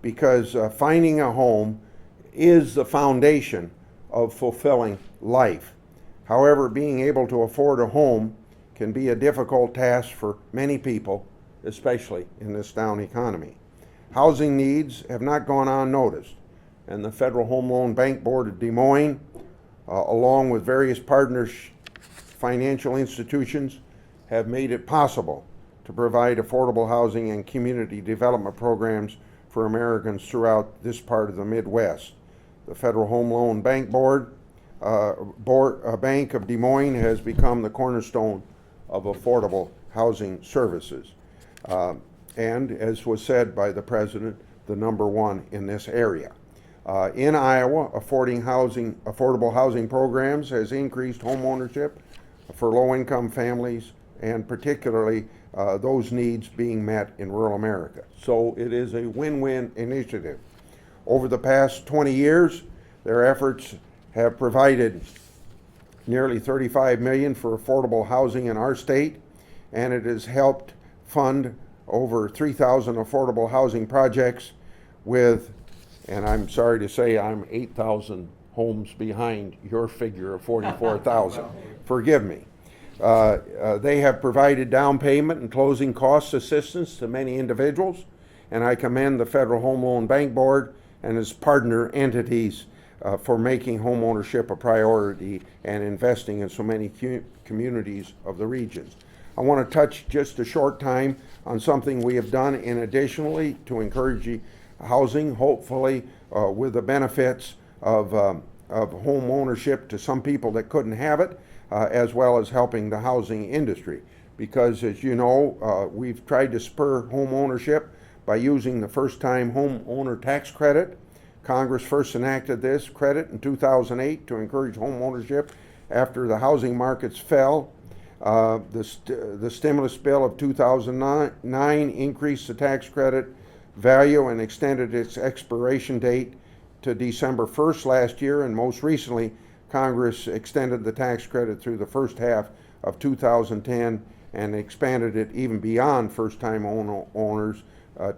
because finding a home is the foundation of fulfilling life. However, being able to afford a home can be a difficult task for many people, especially in this down economy. Housing needs have not gone unnoticed, and the Federal Home Loan Bank Board of Des Moines, along with various partners, financial institutions, have made it possible to provide affordable housing and community development programs for Americans throughout this part of the Midwest. The Federal Home Loan Bank Bank of Des Moines has become the cornerstone of affordable housing services. And as was said by the President, the #1 in this area. In Iowa, affordable housing programs has increased home ownership for low-income families, and particularly those needs being met in rural America. So it is a win-win initiative. Over the past 20 years, their efforts have provided nearly $35 million for affordable housing in our state, and it has helped fund over 3,000 affordable housing projects with, and I'm sorry to say I'm 8,000 homes behind your figure of 44,000. Forgive me. They have provided down payment and closing cost assistance to many individuals, and I commend the Federal Home Loan Bank Board and its partner entities for making home ownership a priority and investing in so many communities of the regions. I want to touch just a short time on something we have done in additionally to encourage housing, hopefully with the benefits of home ownership to some people that couldn't have it, as well as helping the housing industry. Because as you know, we've tried to spur home ownership by using the first-time home owner tax credit. Congress first enacted this credit in 2008 to encourage home ownership after the housing markets fell. The stimulus bill of 2009 increased the tax credit value and extended its expiration date to December 1st last year, and most recently Congress extended the tax credit through the first half of 2010 and expanded it even beyond first-time owners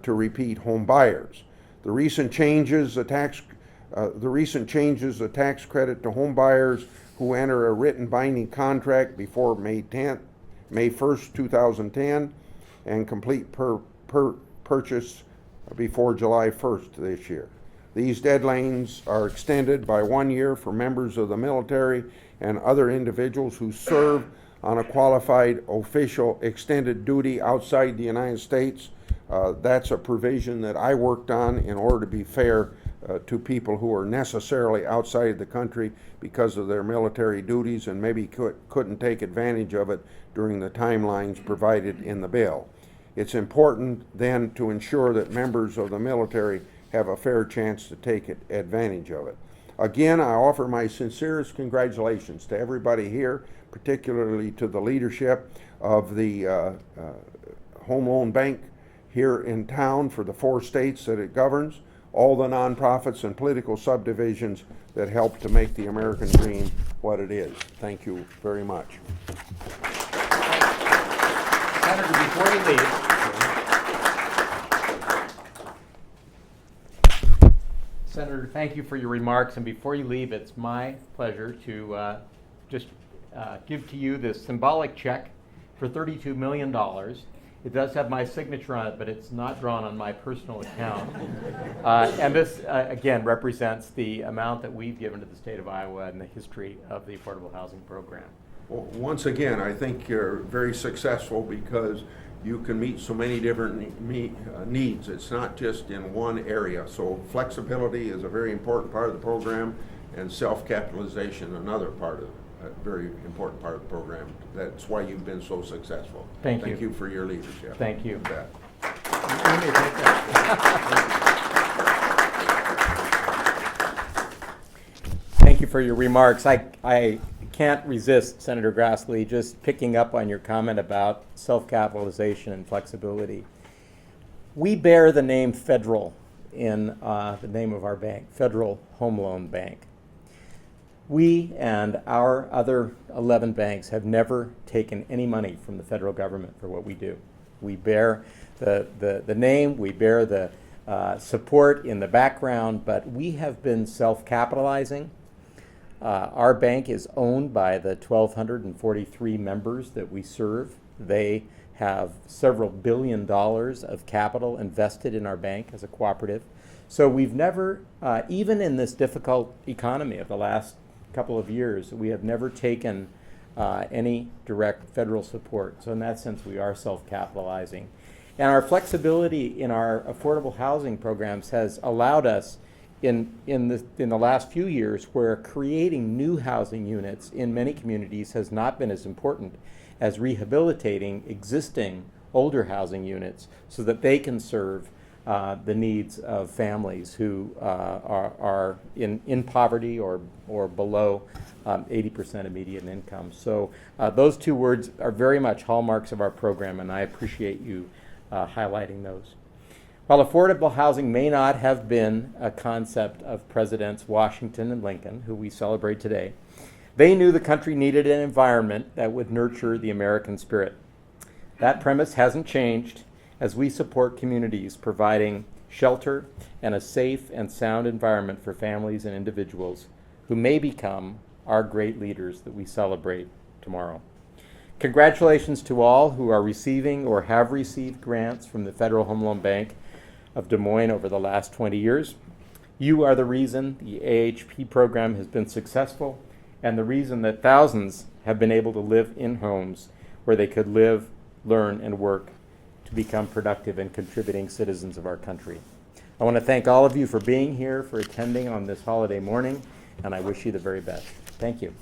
to repeat home buyers. The recent changes, the tax credit to home buyers who enter a written binding contract before May 1st, 2010, and complete purchase before July 1st this year. These deadlines are extended by 1 year for members of the military and other individuals who serve on a qualified official extended duty outside the United States. That's a provision that I worked on in order to be fair to people who are necessarily outside the country because of their military duties and maybe couldn't take advantage of it during the timelines provided in the bill. It's important then to ensure that members of the military have a fair chance to take advantage of it. Again, I offer my sincerest congratulations to everybody here, particularly to the leadership of the Home Loan Bank here in town for the 4 states that it governs, all the nonprofits and political subdivisions that help to make the American dream what it is. Thank you very much. Senator, before you leave, Senator, thank you for your remarks, and before you leave, it's my pleasure to just give to you this symbolic check for $32 million. It does have my signature on it, but it's not drawn on my personal account. And this, again, represents the amount that we've given to the state of Iowa and the history of the affordable housing program. Well, once again, I think you're very successful because you can meet so many different needs. It's not just in one area. So flexibility is a very important part of the program, and self-capitalization another part of a very important part of the program. That's why you've been so successful. Thank you. Thank you for your leadership. Thank you. Thank you for your remarks. I can't resist, Senator Grassley, just picking up on your comment about self-capitalization and flexibility. We bear the name Federal in the name of our bank, Federal Home Loan Bank. We and our other 11 banks have never taken any money from the federal government for what we do. We bear the name, we bear the support in the background, but we have been self-capitalizing. Our bank is owned by the 1,243 members that we serve. They have several $1 billion of capital invested in our bank as a cooperative. So we've never, even in this difficult economy of the last couple of years, we have never taken any direct federal support. So in that sense, we are self-capitalizing. And our flexibility in our affordable housing programs has allowed us in the last few years, where creating new housing units in many communities has not been as important as rehabilitating existing older housing units so that they can serve the needs of families who are in poverty or below 80% of median income. So those two words are very much hallmarks of our program, and I appreciate you highlighting those. While affordable housing may not have been a concept of Presidents Washington and Lincoln, who we celebrate today, they knew the country needed an environment that would nurture the American spirit. That premise hasn't changed as we support communities providing shelter and a safe and sound environment for families and individuals who may become our great leaders that we celebrate tomorrow. Congratulations to all who are receiving or have received grants from the Federal Home Loan Bank of Des Moines over the last 20 years. You are the reason the AHP program has been successful and the reason that thousands have been able to live in homes where they could live, learn, and work to become productive and contributing citizens of our country. I want to thank all of you for being here, for attending on this holiday morning, and I wish you the very best. Thank you.